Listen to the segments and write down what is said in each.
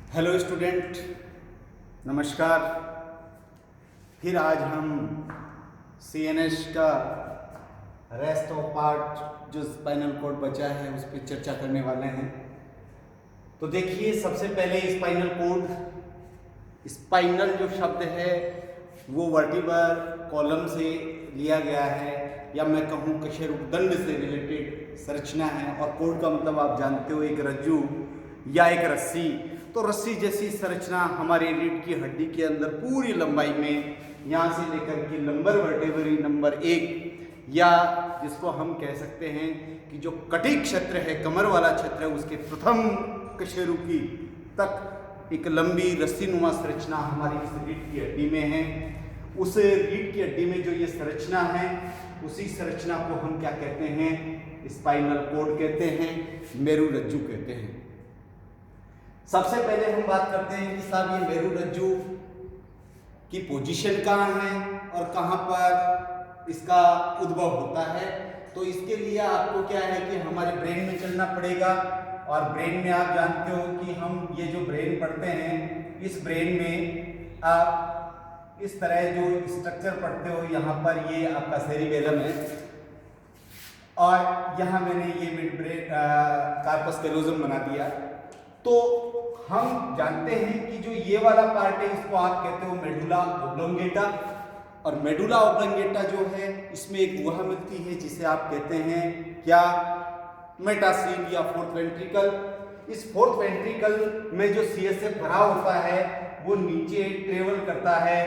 Hello student, नमस्कार। फिर आज हम सीएनएस का रेस्ट ऑफ पार्ट जो स्पाइनल कॉर्ड बचा है उस पर चर्चा करने वाले हैं। तो देखिए, सबसे पहले स्पाइनल कॉर्ड, स्पाइनल जो शब्द है वो वर्टिब्रल कॉलम से लिया गया है, या मैं कहूँ कशेरुकदंड से रिलेटेड संरचना है। और कॉर्ड का मतलब आप जानते हो, एक रज्जू या एक रस्सी। तो रस्सी जैसी संरचना हमारे रीढ़ की हड्डी के अंदर पूरी लंबाई में, यहाँ से लेकर के लंबर वर्टेब्री नंबर 1, या जिसको हम कह सकते हैं कि जो कटी क्षेत्र है, कमर वाला क्षेत्र है, उसके प्रथम कशेरुकी तक एक लंबी रस्सीनुमा संरचना हमारी इस रीढ़ की हड्डी में है। उस रीढ़ की हड्डी में जो ये संरचना है, उसी संरचना को हम क्या कहते हैं? स्पाइनल कॉर्ड कहते हैं, मेरुरज्जु कहते हैं। सबसे पहले हम बात करते हैं कि साहब ये मेरुरज्जु की पोजीशन कहाँ है और कहाँ पर इसका उद्भव होता है। तो इसके लिए आपको क्या है कि हमारे ब्रेन में चलना पड़ेगा। और ब्रेन में आप जानते हो कि हम ये जो ब्रेन पढ़ते हैं, इस ब्रेन में आप इस तरह जो स्ट्रक्चर पढ़ते हो, यहाँ पर ये आपका सेरिबेलम है और यहाँ मैंने ये मिड ब्रेन कार्पस कैलोजम बना दिया। तो हम जानते हैं कि जो ये वाला पार्ट है, इसको आप कहते हो मेडुला ऑब्लोंगेटा। और मेडुला ऑब्लोंगेटा जो है, इसमें एक गुहा मिलती है जिसे आप कहते हैं क्या? मेटासील या फोर्थ वेंट्रिकल। इस फोर्थ वेंट्रिकल में जो सीएसएफ भरा होता है वो नीचे ट्रेवल करता है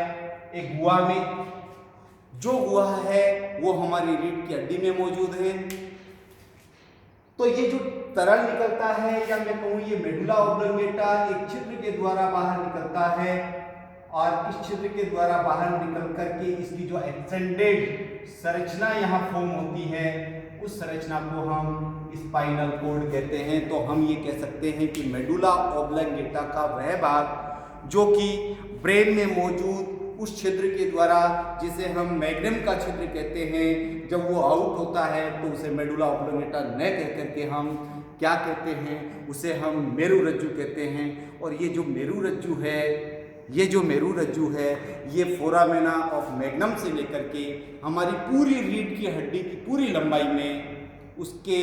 एक गुहा में। जो गुहा है वो हमारी रीढ़ की हड्डी में मौजूद है। तो ये जो तरल निकलता है, या मैं कहूँ ये मेडुला ऑब्लोंगेटा एक छिद्र के द्वारा बाहर निकलता है, और इस छिद्र के द्वारा बाहर निकल करके इसकी जो एक्सटेंडेड संरचना यहाँ फॉर्म होती है, उस संरचना को हम स्पाइनल कॉर्ड कहते हैं। तो हम ये कह सकते हैं कि मेडुला ऑब्लोंगेटा का वह भाग जो कि ब्रेन में मौजूद उस छिद्र के द्वारा, जिसे हम मैग्नम का छिद्र कहते हैं, जब वो आउट होता है तो उसे मेडुला ऑब्लोंगेटा न कह करके हम क्या कहते हैं? उसे हम मेरुरज्जु कहते हैं। और ये जो मेरुरज्जु है, ये फोरामेना ऑफ मैग्नम से लेकर के हमारी पूरी रीढ़ की हड्डी की पूरी लंबाई में उसके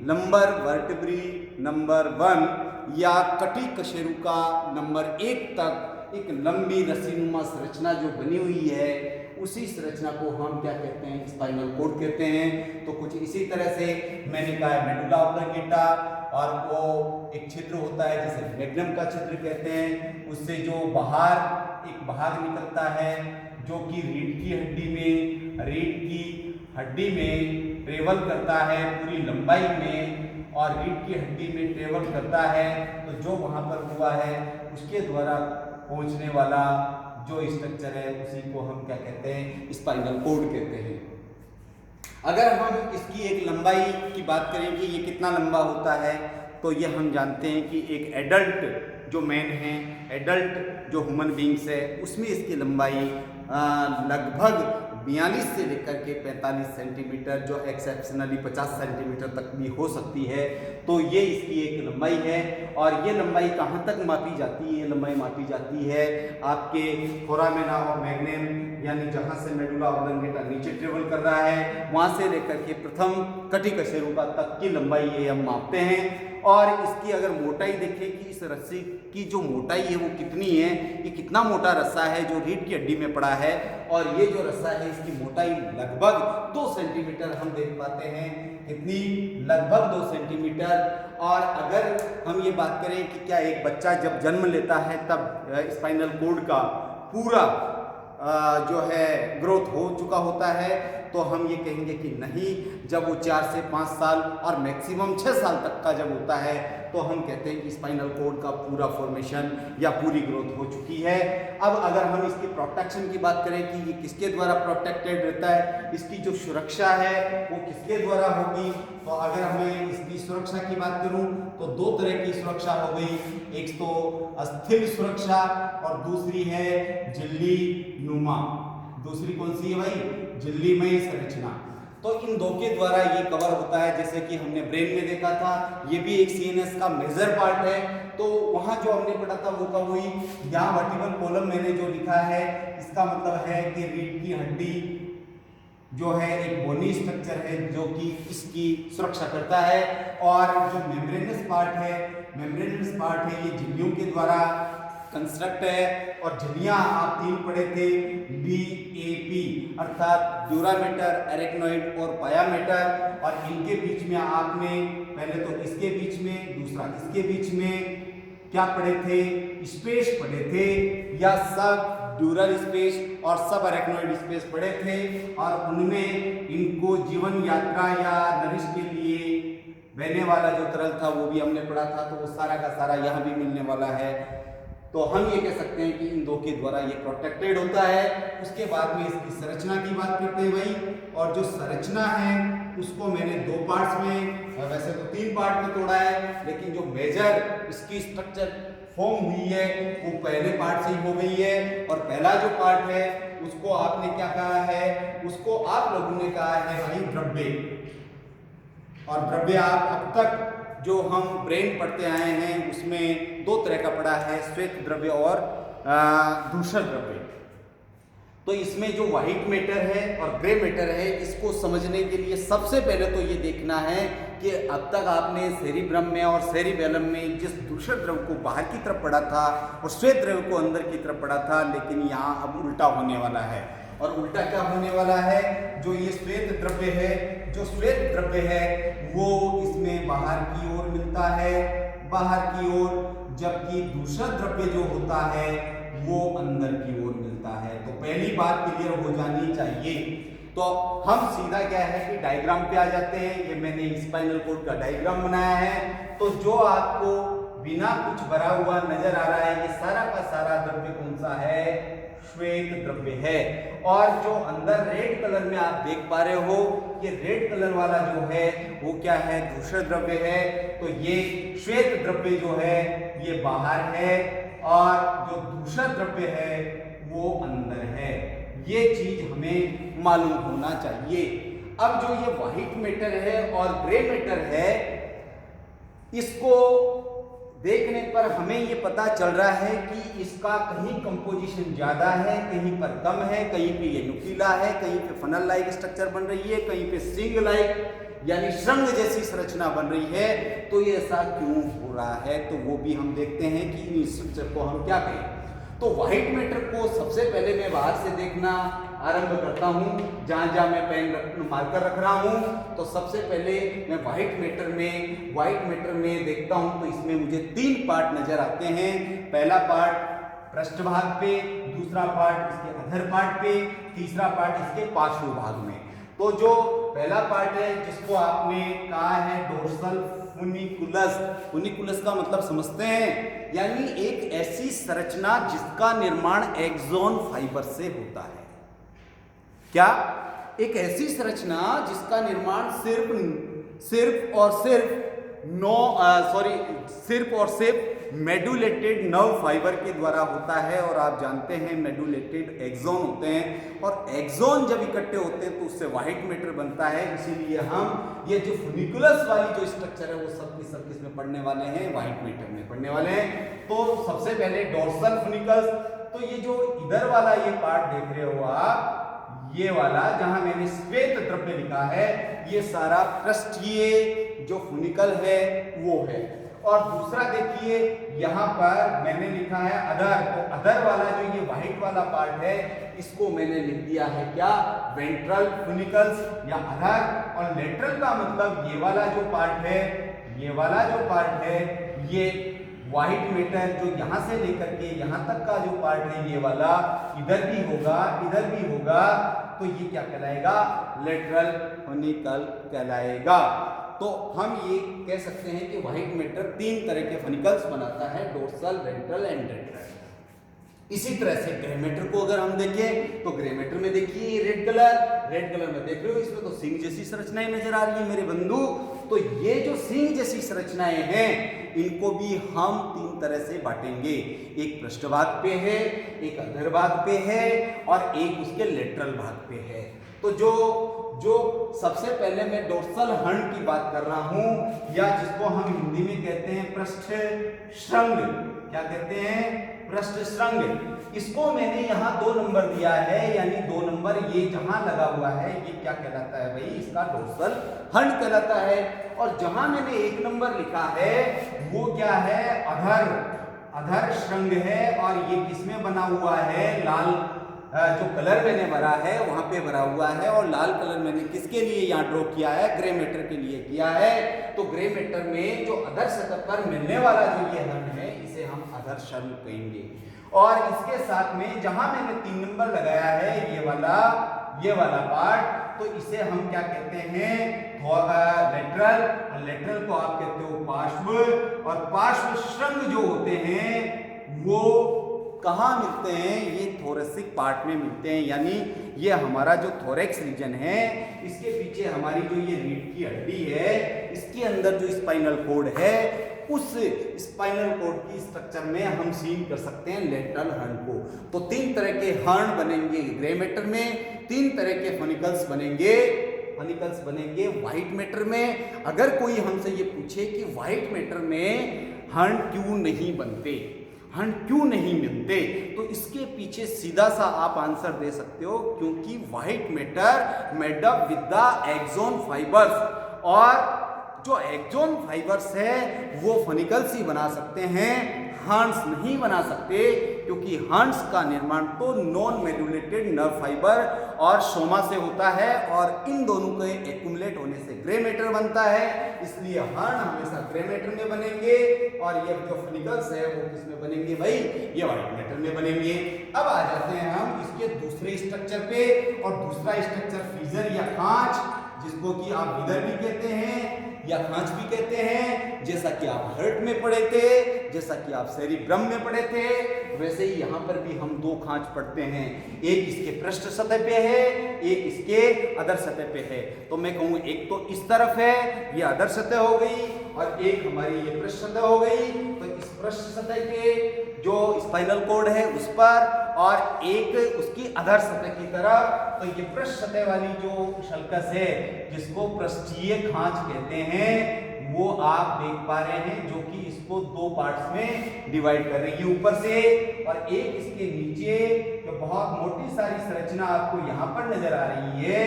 लंबर वर्टेब्री नंबर 1 या कटी कशेरुका नंबर 1 तक एक लंबी रस्सीनुमा संरचना जो बनी हुई है, उसी संरचना को हम क्या कहते हैं? स्पाइनल कॉर्ड कहते हैं। तो कुछ इसी तरह से मैंने कहा मेडुला ऑब्लोंगेटा, और वो एक छिद्र होता है जिसे मैग्नम का छिद्र कहते हैं। उससे जो बाहर एक भाग निकलता है जो कि रीढ़ की हड्डी में ट्रेवल करता है पूरी लंबाई में, और रीढ़ की हड्डी में ट्रेवल करता है। तो जो वहाँ पर हुआ है उसके द्वारा पहुंचने वाला जो स्ट्रक्चर है, उसी को हम क्या कहते हैं? स्पाइनल कॉर्ड कहते हैं। अगर हम इसकी एक लंबाई की बात करें कि ये कितना लंबा होता है, तो ये हम जानते हैं कि एक एडल्ट जो मैन है, एडल्ट जो ह्यूमन बींग्स है, उसमें इसकी लंबाई लगभग 42 से लेकर के 45 सेंटीमीटर, जो एक्सेप्शनली 50 सेंटीमीटर तक भी हो सकती है। तो ये इसकी एक लंबाई है। और ये लंबाई कहाँ तक मापी जाती है? ये लंबाई मापी जाती है आपके फोरामेना ऑफ मैग्नम, यानी जहाँ से मेडुला ऑब्लोंगेटा नीचे ट्रेवल कर रहा है, वहाँ से लेकर के प्रथम कटी कशेरुका तक की लंबाई ये हम मापते हैं। और इसकी अगर मोटाई देखें कि इस रस्सी की जो मोटाई है वो कितनी है, ये कितना मोटा रस्सा है जो रीढ़ की हड्डी में पड़ा है, और ये जो रस्सा है इसकी मोटाई लगभग 2 सेंटीमीटर हम देख पाते हैं। कितनी? लगभग 2 सेंटीमीटर। और अगर हम ये बात करें कि क्या एक बच्चा जब जन्म लेता है तब स्पाइनल कॉर्ड का पूरा जो है ग्रोथ हो चुका होता है, तो हम ये कहेंगे कि नहीं। जब वो 4 से 5 साल और मैक्सिमम 6 साल तक का जब होता है, तो हम कहते हैं कि स्पाइनल कॉर्ड का पूरा फॉर्मेशन या पूरी ग्रोथ हो चुकी है। अब अगर हम इसकी प्रोटेक्शन की बात करें कि ये किसके द्वारा प्रोटेक्टेड रहता है, इसकी जो सुरक्षा है वो किसके द्वारा होगी, तो अगर हमें इसकी सुरक्षा की बात करूं तो 2 तरह की सुरक्षा हो गई। एक तो अस्थिर सुरक्षा और दूसरी है झिल्ली नुमा। दूसरी कौन सी है भाई? झिल्लीमय संरचना। तो इन दो के द्वारा ये कवर होता है, जैसे कि हमने ब्रेन में देखा था, ये भी एक सीएनएस का मेजर पार्ट है। तो वहां जो हमने पढ़ा था वो कब हुई, यहाँ वर्टिकल कॉलम मैंने जो लिखा है इसका मतलब है कि रीढ़ की हड्डी जो है एक बोनी स्ट्रक्चर है जो कि इसकी सुरक्षा करता है। और जो मेम्ब्रेनस पार्ट है, मेम्ब्रेनस पार्ट है ये झिल्लियों के द्वारा कंस्ट्रक्ट है। और झिल्लियां आप 3 पढ़े थे, BAP अर्थात ड्यूरामेटर, एरेक्नोइड और पायामेटर। और इनके बीच में आपने पहले तो इसके बीच में, दूसरा इसके बीच में क्या पढ़े थे, स्पेस पढ़े थे, या सब ड्यूरल स्पेस और सब एरेक्नोइड स्पेस पढ़े थे। और उनमें इनको जीवन यात्रा या नरिश के लिए बहने वाला जो तरल था वो भी हमने पढ़ा था। तो वो सारा का सारा यहाँ भी मिलने वाला है। तो हम ये कह सकते हैं कि इन दो के द्वारा ये प्रोटेक्टेड होता है। उसके बाद में इसकी संरचना की बात करते हैं भाई। और जो संरचना है उसको मैंने 2 पार्ट्स में, वैसे तो 3 पार्ट में तोड़ा है, लेकिन जो मेजर इसकी स्ट्रक्चर फॉर्म हुई है वो पहले पार्ट से ही हो गई है। और पहला जो पार्ट है उसको आपने क्या कहा है, उसको आप लोगों ने कहा है भाई द्रव्य। और द्रव्य आप अब तक जो हम ब्रेन पढ़ते आए हैं उसमें 2 तरह का पढ़ा है, श्वेत द्रव्य और दूषित द्रव्य। तो इसमें जो व्हाइट मैटर है और ग्रे मैटर है, इसको समझने के लिए सबसे पहले तो ये देखना है कि अब तक आपने सेरिब्रम में और सेरिबेलम में जिस दूषित द्रव्य को बाहर की तरफ पढ़ा था और श्वेत द्रव्य को अंदर की तरफ पढ़ा था, लेकिन यहाँ अब उल्टा होने वाला है। और उल्टा क्या होने वाला है, जो ये श्वेत द्रव्य है, जो श्वेत द्रव्य है वो इसमें बाहर की ओर मिलता है, बाहर की ओर, जबकि दूषित द्रव्य जो होता है वो अंदर की ओर मिलता है। तो पहली बात क्लियर हो जानी चाहिए। तो हम सीधा क्या है कि डायग्राम पे आ जाते हैं। ये मैंने स्पाइनल कॉर्ड का डायग्राम बनाया है। तो जो आपको बिना कुछ भरा हुआ नजर आ रहा है, ये सारा का सारा द्रव्य कौन सा है, श्वेत द्रव्य है। और जो अंदर रेड कलर में आप देख पा रहे हो, ये रेड कलर वाला जो है वो क्या है, दूषित द्रव्य है। तो ये श्वेत द्रव्य जो है ये बाहर है और जो दूषित द्रव्य है वो अंदर है। ये चीज हमें मालूम होना चाहिए। अब जो ये व्हाइट मैटर है और ग्रे मैटर है, इसको देखने पर हमें ये पता चल रहा है कि इसका कहीं कंपोजिशन ज्यादा है, कहीं पर कम है, कहीं पे ये नुकीला है, कहीं पे फनल लाइक स्ट्रक्चर बन रही है, कहीं पे सिंग लाइक यानी श्रृंग जैसी संरचना बन रही है। तो ये ऐसा क्यों हो रहा है, तो वो भी हम देखते हैं कि इन स्ट्रक्चर को हम क्या कहें। तो व्हाइट मैटर को सबसे पहले मैं बाहर से देखना आरंभ करता हूं, जहां जहां मैं पेन मार्कर रख रहा हूं। तो सबसे पहले मैं व्हाइट मैटर में देखता हूं। तो इसमें मुझे 3 पार्ट नजर आते हैं। पहला पार्ट पृष्ठभाग पे, दूसरा पार्ट इसके अधर पार्ट पे, तीसरा पार्ट इसके पार्श्व भाग में। तो जो पहला पार्ट है जिसको आपने कहा है डोर्सल फुनिकुलस। फुनिकुलस का मतलब समझते हैं, यानी एक ऐसी संरचना जिसका निर्माण एक्सोन फाइबर से होता है। क्या? एक ऐसी संरचना जिसका निर्माण सिर्फ और सिर्फ मेडुलेटेड नर्व फाइबर के द्वारा होता है। और आप जानते हैं मेडुलेटेड एक्सोन होते हैं, और एक्सोन जब इकट्ठे होते हैं तो उससे व्हाइट मैटर बनता है। इसीलिए हम ये जो फुनिकुलस वाली जो स्ट्रक्चर है वो सब किसमें पढ़ने वाले हैं, व्हाइट मैटर में पढ़ने वाले हैं। तो सबसे पहले डोर्सल फुनिकल्स। तो ये जो इधर वाला ये पार्ट देख रहे हो आप, ये वाला जहां मैंने श्वेत द्रव्य लिखा है, ये सारा पृष्ठीय जो फुनिकल है वो है। और दूसरा देखिए यहां पर मैंने लिखा है अधर। तो अधर वाला जो ये व्हाइट वाला पार्ट है, इसको मैंने लिख दिया है क्या, वेंट्रल फुनिकल्स या अधर। और लेटरल का मतलब ये वाला जो पार्ट है, ये वाला जो पार्ट है, ये व्हाइट मैटर जो यहां से लेकर के यहां तक का जो पार्ट है, ये वाला इधर भी होगा, इधर भी होगा। तो ये क्या कहलाएगा, लेटरल फुनिकल कहलाएगा। तो हम ये कह सकते हैं कि व्हाइट मैटर 3 तरह के फनिकल्स बनाता है, डोर्सल, वेंट्रल एंड लेटरल। इसी तरह से ग्रे मैटर को अगर हम देखें तो ग्रे मैटर में देखिए रेड कलर में देख रहे हो, इसमें तो सिंग जैसी संरचनाएं नजर आ रही है मेरे बंधु। तो ये जो सिंग जैसी संरचनाएं हैं, इनको भी हम 3 तरह से बांटेंगे। एक पृष्ठभाग पे है, एक अधर भाग पे है और एक उसके लेटरल भाग पे है। तो जो सबसे पहले मैं डोर्सल हर्न की बात कर रहा हूं, या जिसको हम हिंदी में कहते हैं पृष्ठ श्रृंग, क्या कहते हैं, पृष्ठ श्रृंग। इसको मैंने यहाँ 2 नंबर दिया है, यानी 2 नंबर ये जहां लगा हुआ है ये क्या कहलाता है भाई, इसका डोर्सल हर्न कहलाता है। और जहां मैंने 1 नंबर लिखा है वो क्या है, अधर श्रृंग है। और ये किसमें बना हुआ है, लाल जो कलर मैंने भरा है वहां पे भरा हुआ है, और लाल कलर मैंने किसके लिए यहाँ ड्रॉ किया है, ग्रे मैटर के लिए किया है। तो ग्रे मैटर में जो अधर सतह पर मिलने वाला जो ये हर्न है इसे हम अधर श्रृंग कहेंगे। और इसके साथ में जहां मैंने 3 नंबर लगाया है ये वाला पार्ट, तो इसे हम क्या कहते हैं, लेटरल। और लेटरल को आप कहते हो पार्श्व। और पार्श्व श्रृंग जो होते हैं वो कहाँ मिलते हैं, ये थोरेसिक पार्ट में मिलते हैं, यानी ये हमारा जो थोरेक्स रीजन है इसके पीछे हमारी जो ये रीढ़ की हड्डी है इसके अंदर जो स्पाइनल कॉर्ड है उस स्पाइनल कॉर्ड की स्ट्रक्चर में हम सीन कर सकते हैं लेटरल हर्न को। तो 3 तरह के हर्न बनेंगे ग्रे मैटर में, 3 तरह के फनिकल्स बनेंगे व्हाइट मैटर में। अगर कोई हमसे ये पूछे कि व्हाइट मैटर में हर्न क्यों नहीं बनते, तो इसके पीछे सीधा सा आप आंसर दे सकते हो, क्योंकि white matter made up with the axon fibres, और जो एक्सोन फाइबर्स है वो फनिकल्स ही बना सकते हैं, हर्न्स नहीं बना सकते, क्योंकि हर्न्स का निर्माण तो नॉन मेडुलेटेड नर्व फाइबर और सोमा से होता है, और इन दोनों के एक्युमुलेट होने से ग्रे मैटर बनता है। इसलिए हर्न हमेशा ग्रे मैटर में बनेंगे, और ये जो फनिकल्स है वो किसमें बनेंगे भाई, ये व्हाइट मैटर में बनेंगे। अब आ जाते हैं हम इसके दूसरे स्ट्रक्चर पे, और दूसरा स्ट्रक्चर फीजर या खांच, जिसको कि आप विदर भी कहते हैं या खांच भी कहते हैं, जैसा कि आप हर्ट में पढ़े थे, जैसा कि आप सेरिब्रम में पढ़े थे, वैसे ही यहाँ पर भी हम 2 खांच पढ़ते हैं। एक इसके पृष्ठ सतह पे है, एक इसके अधर सतह पे है। तो मैं कहूँ एक तो इस तरफ है, ये अधर सतह हो गई, और एक हमारी ये पृष्ठ सतह हो गई। तो इस पृष्ठ सतह के जो स्पाइनल कॉर्ड है उस पर, और एक उसकी अधर सतह की तरफ। तो ये पृष्ठ सतह वाली जो शल्कस है जिसको पृष्ठीय खांच कहते हैं, वो आप देख पा रहे हैं, जो कि इसको 2 पार्ट्स में डिवाइड कर रही है ऊपर से, और एक इसके नीचे जो बहुत मोटी सारी संरचना आपको यहाँ पर नजर आ रही है,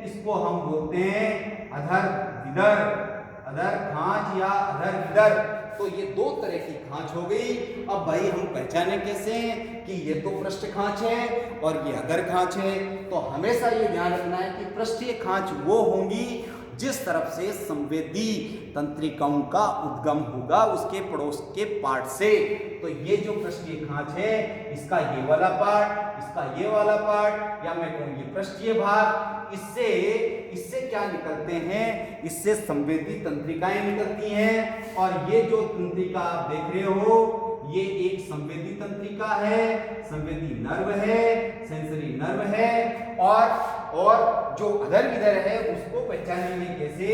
इसको हम बोलते हैं अधर विदर, अधर खांच या अधर विदर। तो ये 2 तरह की खांच हो गई। अब भाई हम पहचाने कैसे कि ये तो पृष्ठ खांच है और ये अधर खांच है। तो हमेशा ये ध्यान रखना है कि पृष्ठीय खांच वो होंगी जिस तरफ से संवेदी तंत्रिकाओं का उद्गम होगा उसके पड़ोस के पार्ट से। तो ये जो पृष्ठीय खांच है, इसका ये वाला पार्ट, इसका ये वाला पार्ट, या मैं कहूँ ये पृष्ठीय भाग, इससे क्या निकलते हैं, इससे संवेदी तंत्रिकाएं निकलती हैं। और ये जो तंत्रिका आप देख रहे हो, ये एक संवेदी तंत्रिका है, संवेदी नर्व है, सेंसरी नर्व है। और जो अधर विधर है उसको पहचानेंगे कैसे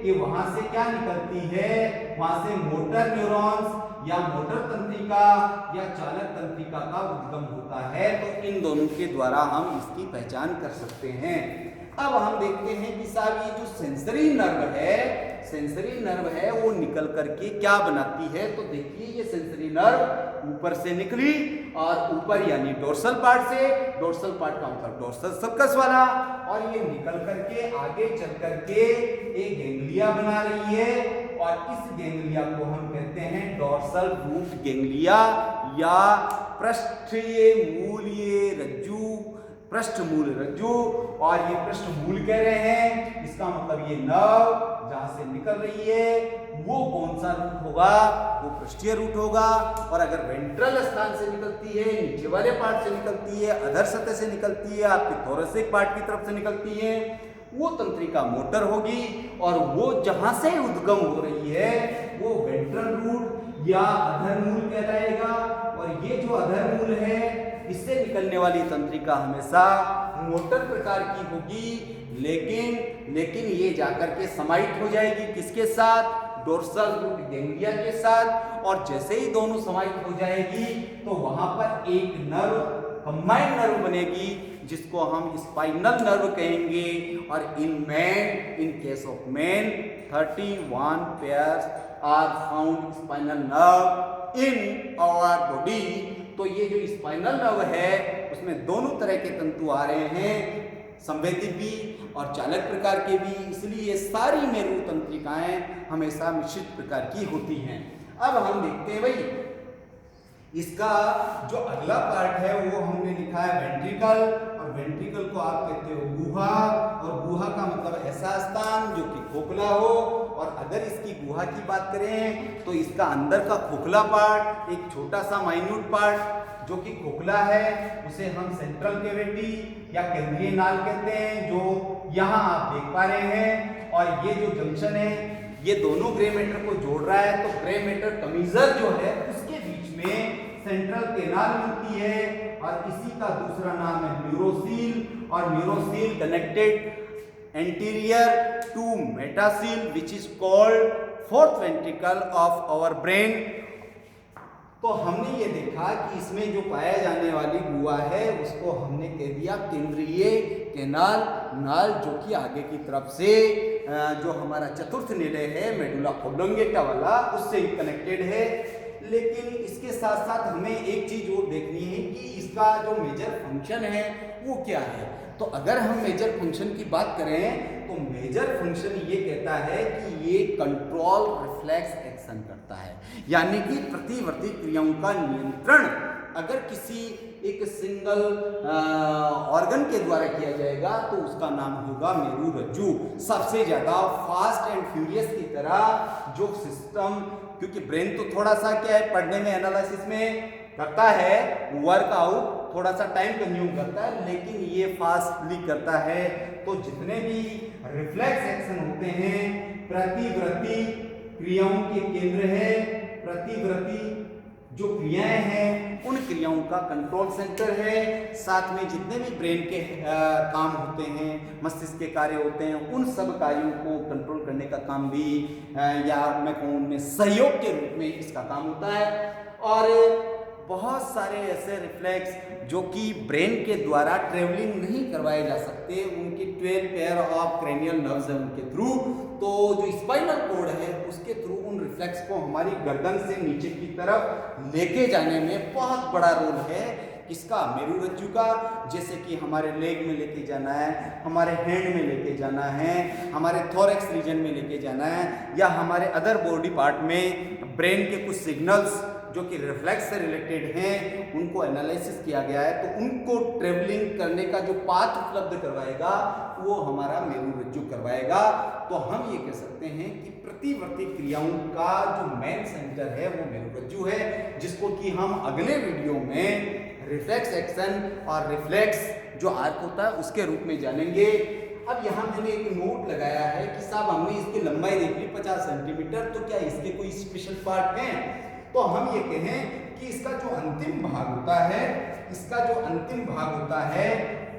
कि वहां से क्या निकलती है, वहां से मोटर न्यूरॉन्स या मोटर तंत्रिका या चालक तंत्रिका का उद्गम होता है। तो इन दोनों के द्वारा हम इसकी पहचान कर सकते हैं। अब हम देखते हैं कि साहब ये जो सेंसरी नर्व है वो निकल करके क्या बनाती है। तो देखिए ये सेंसरी नर्व ऊपर से निकली, और ऊपर यानी डोर्सल पार्ट से, डोर्सल पार्ट का मतलब डोर्सल सर्कस वाला, और ये निकल करके आगे चल करके एक गैंग्लिया बना रही है, और इस गैंग्लिया को हम कहते हैं डोर्सल रूट गैंग्लिया या पृष्ठमूल रज्जु। और ये पृष्ठमूल कह रहे हैं, इसका मतलब ये नर्व जहां से निकल रही है वो कौन सा रूट होगा, वो पृष्ठीय रूट होगा। और अगर वेंट्रल स्थान से निकलती है, नीचे वाले पार्ट से निकलती है, अधर सतह से निकलती है, आपके थोरेसिक पार्ट की तरफ से निकलती है, वो तंत्रिका मोटर होगी। और वो जहां से उद्गम हो रही है वो वेंट्रल रूट या अधर मूल कहलाएगा। और ये जो अधर मूल है इससे निकलने वाली तंत्रिका हमेशा मोटर प्रकार की होगी, लेकिन ये जाकर के समाहित हो जाएगी किसके साथ, डोर्सल रूट गैंग्लिया के साथ। और जैसे ही दोनों समाहित हो जाएगी तो वहां पर एक नर्व कंबाइंड नर्व बनेगी जिसको हम स्पाइनल नर्व कहेंगे। और in case of man 31 pairs are found spinal nerve in our body. तो ये जो स्पाइनल नर्व है उसमें दोनों तरह के तंतु आ रहे हैं, संवेदी भी और चालक प्रकार के भी, इसलिए ये सारी मेरु तंत्रिकाएं हमेशा मिश्रित प्रकार की होती हैं। अब हम देखते हैं भाई इसका जो अगला पार्ट है वो हमने लिखा है वेंट्रिकल, और वेंट्रिकल को आप कहते हो गुहा, और गुहा का मतलब ऐसा स्थान जो कि खोखला हो। और अगर इसकी गुहा की बात करें तो इसका अंदर का खोखला पार्ट, एक छोटा सा माइन्यूट पार्ट जो कि खोखला है, उसे हम सेंट्रल कैविटी या केंद्रीय नाल कहते हैं, जो यहाँ आप देख पा रहे हैं। और ये जो जंक्शन है ये दोनों ग्रे मैटर को जोड़ रहा है, तो ग्रे मैटर कमीजर जो है उसके बीच में सेंट्रल केनाल मिलती है, और इसी का दूसरा नाम है न्यूरोसील। और neurocoel connected anterior to metacoel which is called fourth ventricle of our brain. तो हमने ये देखा कि इसमें जो पाया जाने वाली गुहा है उसको हमने कह दिया केंद्रीय केनाल नाल, जो कि आगे की तरफ से जो हमारा चतुर्थ निलय है मेडुला ऑब्लोंगेटा वाला उससे कनेक्टेड है। लेकिन इसके साथ साथ हमें एक चीज और देखनी है कि इसका जो मेजर फंक्शन है वो क्या है। तो अगर हम मेजर फंक्शन की बात करें तो मेजर फंक्शन ये कहता है कि ये कंट्रोल रिफ्लेक्स एक्शन करता है, यानी कि प्रतिवर्ती क्रियाओं का नियंत्रण अगर किसी एक सिंगल ऑर्गन के द्वारा किया जाएगा तो उसका नाम होगा मेरुरज्जु। सबसे ज्यादा फास्ट एंड फ्यूरियस की तरह जो सिस्टम, क्योंकि ब्रेन तो थोड़ा सा क्या है पढ़ने में एनालिसिस में करता है, वर्कआउट थोड़ा सा टाइम कंज्यूम करता है, लेकिन ये फास्टली करता है। तो जितने भी रिफ्लेक्स एक्शन होते हैं प्रतिवर्ती क्रियाओं के केंद्र है, प्रतिवर्ती जो क्रियाएं हैं उन क्रियाओं का कंट्रोल सेंटर है। साथ में जितने भी ब्रेन के काम होते हैं, मस्तिष्क के कार्य होते हैं, उन सब कार्यों को कंट्रोल करने का काम भी या मैं कहूँ उनमें सहयोग के रूप में इसका काम होता है। और बहुत सारे ऐसे रिफ्लेक्स जो कि ब्रेन के द्वारा ट्रेवलिंग नहीं करवाए जा सकते, उनकी 12 पेयर ऑफ क्रेनियल नर्व्स है उनके थ्रू, तो जो स्पाइनल कोड है उसके थ्रू उन रिफ्लेक्स को हमारी गर्दन से नीचे की तरफ लेके जाने में बहुत बड़ा रोल है। किसका? मेरुरज्जु का। जैसे कि हमारे लेग में लेके जाना है, हमारे हैंड में लेके जाना है, हमारे थोरैक्स रीजन में लेके जाना है, या हमारे अदर बॉडी पार्ट में ब्रेन के कुछ सिग्नल्स जो कि रिफ्लेक्स से रिलेटेड हैं उनको एनालिसिस किया गया है, तो उनको ट्रेवलिंग करने का जो पाथ उपलब्ध करवाएगा वो हमारा मेरुरज्जु करवाएगा। तो हम ये कह सकते हैं कि प्रतिवर्ती क्रियाओं का जो मेन सेंटर है वो मेरुरज्जु है, जिसको कि हम अगले वीडियो में रिफ्लेक्स एक्शन और रिफ्लेक्स जो आर्क होता है उसके रूप में जानेंगे। अब यहाँ मैंने एक नोट लगाया है कि साहब हमने इसकी लंबाई देख ली 50 सेंटीमीटर, तो क्या इसके कोई स्पेशल पार्ट हैं? तो हम ये कहें कि इसका जो अंतिम भाग होता है, इसका जो अंतिम भाग होता है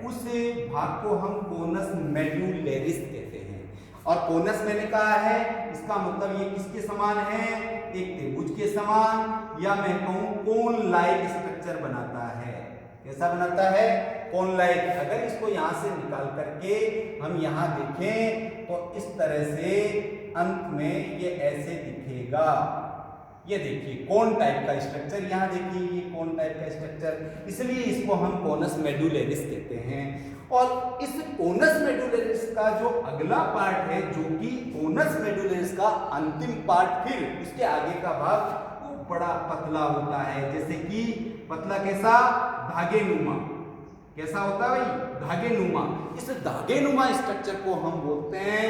उस भाग को हम कोनस मेडुलरिस कहते हैं। और कोनस मैंने कहा है इसका मतलब ये किसके समान है? एक त्रिभुज के समान, या मैं कहूँ कोन लाइक स्ट्रक्चर बनाता है। कैसा बनाता है? Cone like. अगर इसको यहाँ से निकाल करके हम यहाँ देखें तो इस तरह से अंत में ये ऐसे दिखेगा। ये देखिए कोन टाइप का स्ट्रक्चर, यहाँ देखिए ये कोन टाइप का स्ट्रक्चर, इसलिए इसको हम कोनस मेडुलरिस कहते हैं। और इस कोनस मेडुलरिस का जो अगला पार्ट है, जो कि कोनस मेडुलरिस का अंतिम पार्ट, फिर उसके आगे का भाग वो बड़ा पतला होता है। जैसे कि पतला कैसा? धागेनुमा। कैसा होता है भाई? धागेनुमा। इस धागेनुमा स्ट्रक्चर को हम बोलते हैं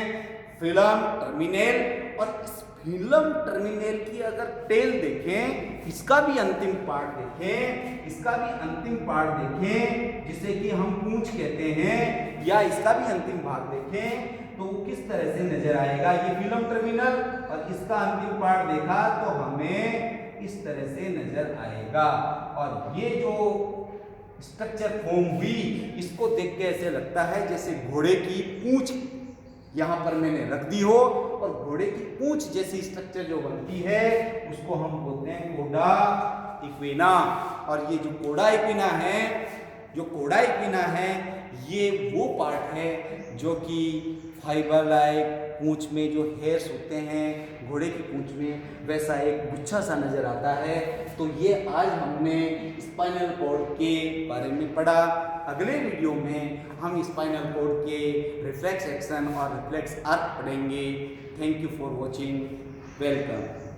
फिलम टर्मिनल। और इस फिलम टर्मिनल की अगर टेल देखें, इसका भी अंतिम पार्ट देखें, इसका भी अंतिम पार्ट देखें जिसे कि हम पूंछ कहते हैं, या इसका भी अंतिम भाग देखें तो वो किस तरह से नजर आएगा? ये फिलम टर्मिनल और इसका अंतिम पार्ट देखा तो हमें इस तरह से नजर आएगा। और ये जो स्ट्रक्चर फॉर्म हुई, इसको देख के ऐसे लगता है जैसे घोड़े की पूंछ यहाँ पर मैंने रख दी हो, और घोड़े की पूंछ जैसी स्ट्रक्चर जो बनती है उसको हम बोलते हैं कोडा इक्विना। और ये जो कोडा इक्विना है जो कोडा इक्विना है ये वो पार्ट है जो कि फाइबर लाइक पूंछ में जो हेयर्स होते हैं घोड़े की पूंछ में वैसा एक गुच्छा सा नज़र आता है। तो ये आज हमने स्पाइनल कॉर्ड के बारे में पढ़ा। अगले वीडियो में हम स्पाइनल कॉर्ड के रिफ्लेक्स एक्शन और रिफ्लेक्स आर्क पढ़ेंगे। Thank you for watching. Welcome.